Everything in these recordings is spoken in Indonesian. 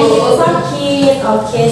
sakit. Oke.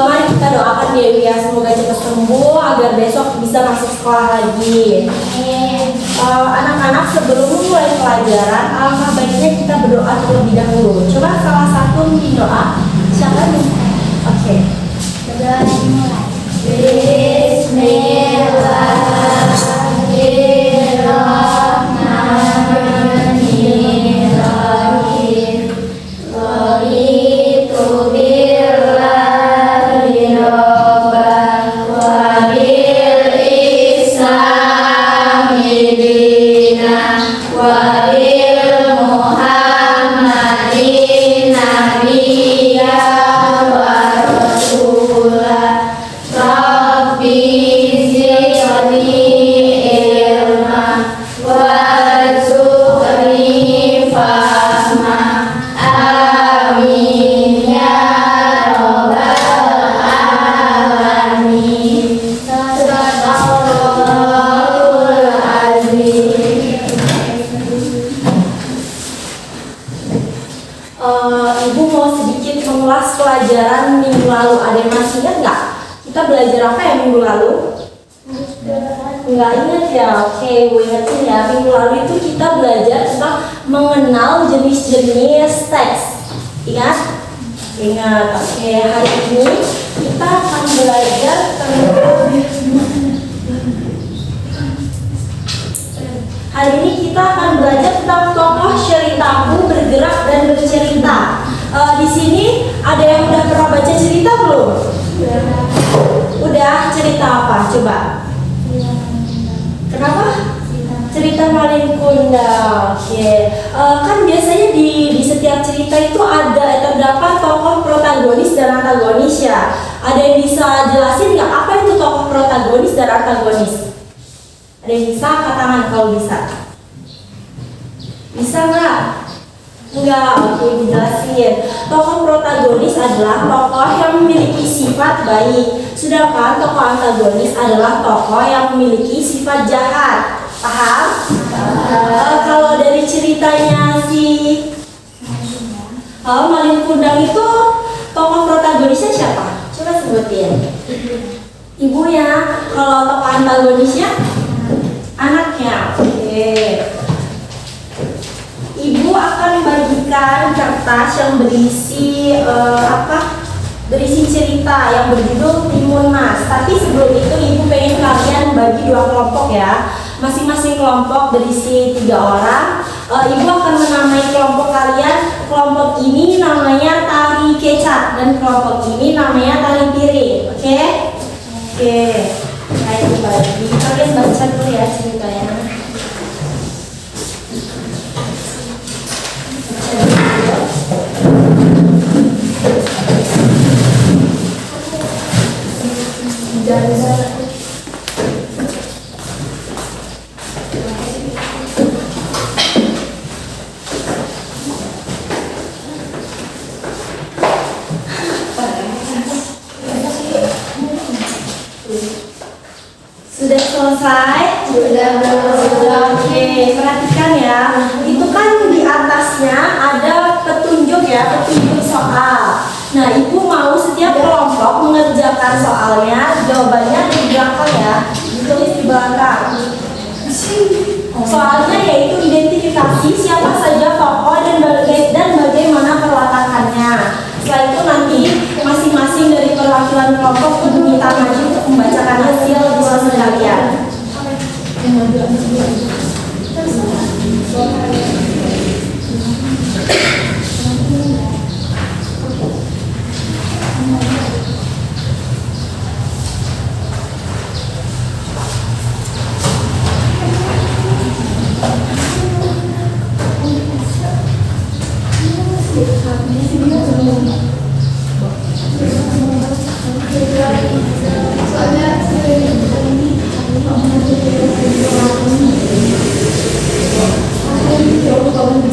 Mari kita doakan Dewi ya, semoga cepat sembuh agar besok bisa masuk sekolah lagi. Anak-anak sebelum mulai pelajaran, alangkah baiknya kita berdoa terlebih dahulu. Coba salah satu mungkin doa. Siapa nih? Oke. Berdoa dimulai. Bismillahirrahmanirrahim. Raditu billahi rabban wa bil islami dinan wa bil muhammadin nabiyya wa rasulah. Rabbi zidni ilma warzuqni fahma. Amin ya rabbal alamin. Sadaqallahul azim. Ibu mau sedikit mengulas pelajaran minggu lalu. Ada yang masih ingat nggak? Kita belajar apa ya minggu lalu? Nggak ingat ya? Oke, gue ingetin ya. Minggu lalu itu kita belajar tentang mengenal jenis-jenis teks. Ingat? Ingat. Oke, hari ini kita akan belajar tentang tokoh ceritaku bergerak dan bercerita. Di sini ada yang udah pernah baca cerita belum? Udah. Cerita apa? Coba. Kenapa? Cerita Malin Kundang. Oke. Kan biasanya di setiap cerita itu ada terdapat tokoh protagonis dan antagonis ya. Ada yang bisa jelasin nggak apa itu tokoh protagonis dan antagonis? Ada yang bisa? Angkat tangan kalau bisa. Bisa nggak? Enggak, oke, dijelasin. Tokoh protagonis adalah tokoh yang memiliki sifat baik, sedangkan tokoh antagonis adalah tokoh yang memiliki sifat jahat. Paham? Kalau dari ceritanya Malin Kundang itu tokoh protagonisnya siapa? Coba sebutin. Ibunya. Kalau tokoh antagonisnya anaknya. Oke. Ibu akan membagikan kertas yang berisi berisi cerita yang berjudul Timun Mas. Tapi sebelum itu ibu pengen kalian bagi dua kelompok ya. Masing-masing kelompok berisi 3 orang. Ibu akan menamai kelompok kalian. Kelompok ini namanya tari kecap dan kelompok ini namanya tari piring. Oke? Oke. Ayo bagi. Kalian baca dulu ya ceritanya. Sudah selesai? Sudah. Oke, perhatikan ya. Itu kan di atasnya ada petunjuk ya, petunjuk soal. Nah, ibu mau setiap kelompok mengerjakan soalnya, jawabannya di belakang ya, ditulis di belakang. Soalnya yaitu identifikasi siapa saja tokoh dan bagaimana perwatakannya. Setelah itu nanti masing-masing dari perwakilan kelompok diminta maju untuk membacakan hasil diskusi kalian.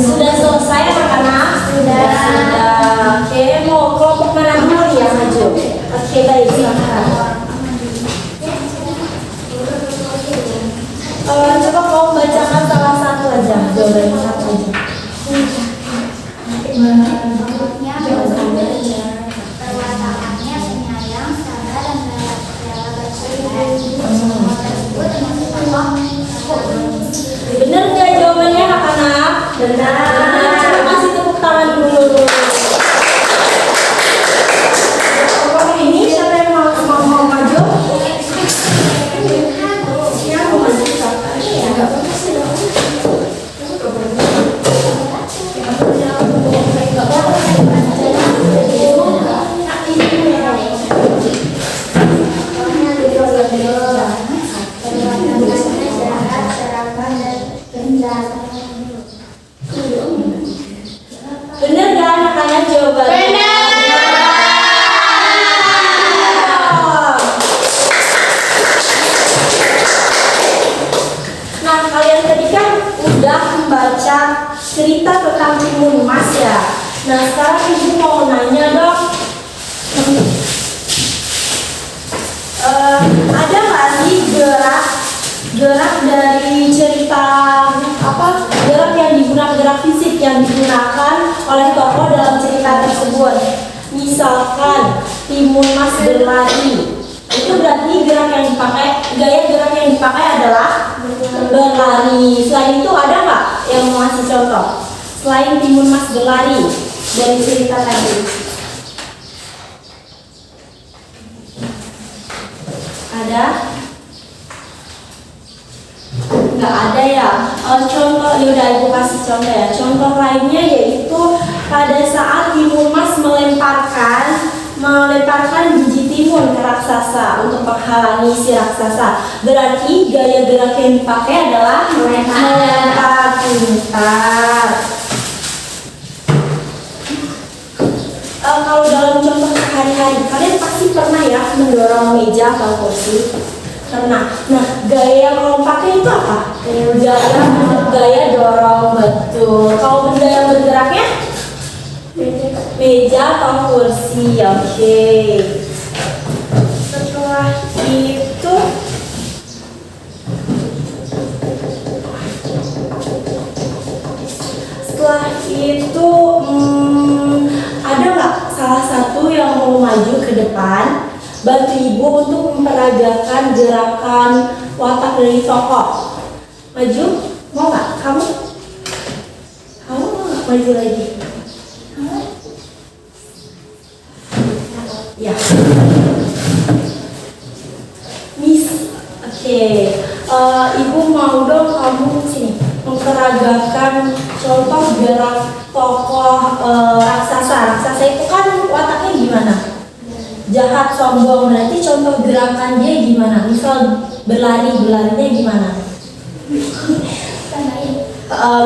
Sudah selesai anak-anak? Sudah. Oke, mau kelompok mana dulu ya maju? Oke, baik, silakan. Coba kau bacakan salah satu aja, jawaban satu aja. Benar. Coba kasih tepuk tangan dulu. Ini siapa yang mau maju? Yang mau maju siapa? Bener gak anak-anak jawabannya? Nah, kalian tadi kan udah membaca cerita tentang Timun Mas ya. Nah, sekarang ibu mau nanya dong. Ada nggak sih gerak dari cerita apa? Gerak yang digunakan, gerak fisik yang digunakan oleh tokoh dalam cerita tersebut. Misalkan Timun Mas berlari. Itu berarti gerak yang dipakai, gaya gerak yang dipakai adalah berlari. Selain itu ada nggak yang mau ngasih contoh? Selain Timun Mas berlari dari cerita tadi, ada? Nggak ada ya. Contoh, yaudah ibu kasih contoh ya. Contoh lainnya yaitu pada saat Timun Mas melemparkan biji timun ke raksasa untuk menghalangi si raksasa. Berarti gaya gerak yang dipakai adalah melempar. Pintar. Kalau dalam contoh sehari-hari, kalian pasti pernah ya mendorong meja atau kursi. Pernah. Nah, gaya yang kamu pakai itu apa? Gaya dorong, betul. Kalau benda yang bergeraknya? Meja atau kursi, oke. Setelah itu ada nggak salah satu yang mau maju ke depan bantu ibu untuk memperagakan gerakan watak dari tokoh? Maju, mau nggak? Kamu mau nggak maju lagi? Ya, Miss, oke. Ibu mau dong kamu sini memperagakan contoh gerak tokoh raksasa. Raksasa itu kan wataknya gimana? Jahat, sombong. Berarti contoh gerakan dia gimana? Misal berlarinya gimana?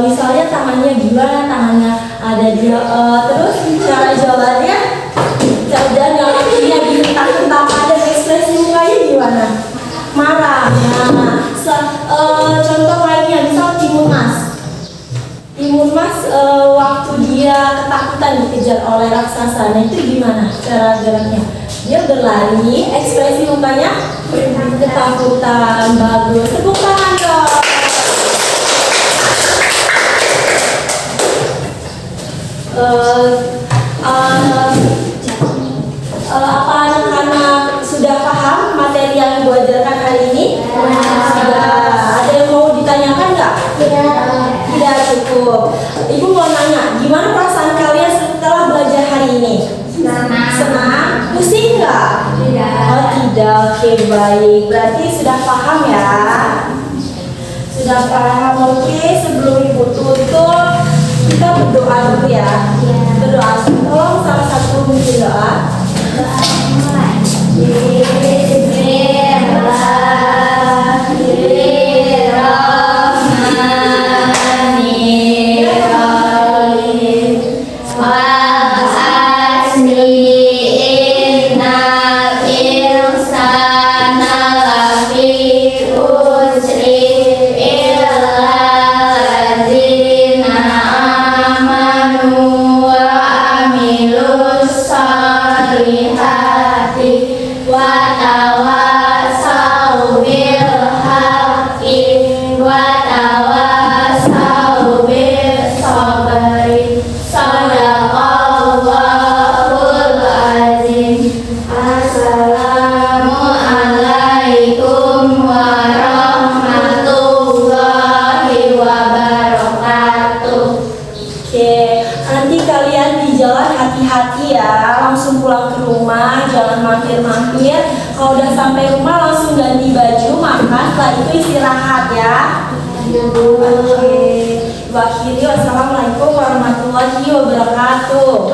Misalnya tangannya gimana? Tangannya ada dia. Terus cara jalannya? Dan yang akhirnya dihentak-hentak, dan ekspresi mukanya gimana? Marah. Nah, contoh lainnya misal Timun Mas waktu dia ketakutan dikejar oleh raksasa, nah itu gimana cara geraknya? Dia berlari, ekspresi mukanya ketakutan. Bagus, tepuk tangan dong. Apa anak-anak sudah paham materi yang Ibu ajarkan hari ini? Sudah. Ada yang mau ditanyakan nggak? Tidak cukup. Ibu mau nanya, gimana perasaan kalian setelah belajar hari ini? Senang? Pusing nggak? Oh tidak. Oke, baik. Berarti sudah paham ya? Sudah paham. Oke, sebelum Ibu tutup, kita berdoa dulu ya. Berdoa. Tolong salah satu mungkin doa. Bismillahirrahmanirrahim. jalan hati-hati ya, langsung pulang ke rumah, jangan mampir-mampir. Kalau udah sampai rumah langsung ganti baju, makan, setelah itu istirahat ya. Oke. Wassalamualaikum warahmatullahi wabarakatuh.